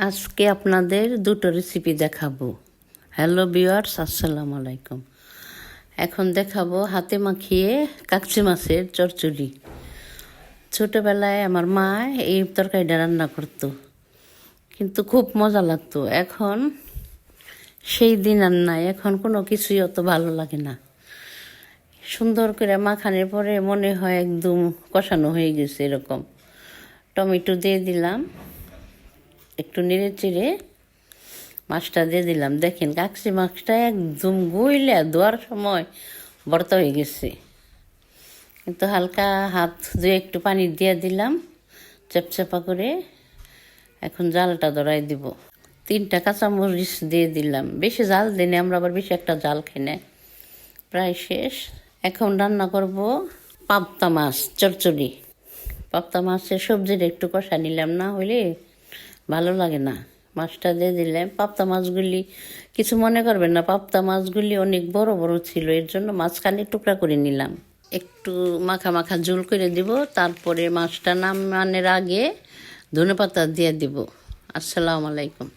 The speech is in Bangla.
আজকে আপনাদের দুটো রেসিপি দেখাবো। হ্যালো ভিউয়ার্স, আসসালামু আলাইকুম। এখন দেখাবো হাতে মাখিয়ে কাকচি মাছের চচ্চড়ি। ছোটোবেলায় আমার মা এই তরকারিটা রান্না করতো, কিন্তু খুব মজা লাগতো। এখন সেই দিন আর নাই, এখন কোনো কিছুই অত ভালো লাগে না। সুন্দর করে মাখানোর পরে মনে হয় একদম কষানো হয়ে গেছে। এরকম টমেটো দিয়ে দিলাম, একটু নেড়ে চেড়ে মাছটা দিয়ে দিলাম। দেখেন কাকচি মাছটা একদম গইলে ধোয়ার সময় ভর্তা হয়ে গেছে, কিন্তু হালকা হাত ধুয়ে একটু পানি দিয়ে দিলাম চাপচাপা করে। এখন জালটা ধরাই দিব। 3টা কাঁচামরিচ দিয়ে দিলাম, বেশি জাল দিনে আমরা আবার বেশি একটা জাল খাই না। প্রায় শেষ। এখন রান্না করব পাবদা মাছ চচ্চড়ি। পাবদা মাছের সবজিটা একটু কষা নিলাম, না হলে ভালো লাগে না। মাছটা দিয়ে দিলাম। পাবদা মাছগুলি কিছু মনে করবেন না, পাবদা মাছগুলি অনেক বড় বড় ছিল, এর জন্য মাঝখানে টুকরা করে নিলাম। একটু মাখা মাখা ঝোল করে দিব, তারপরে মাছটা নামানোর আগে ধনেপাতা দিয়ে দিব। আসসালামু আলাইকুম।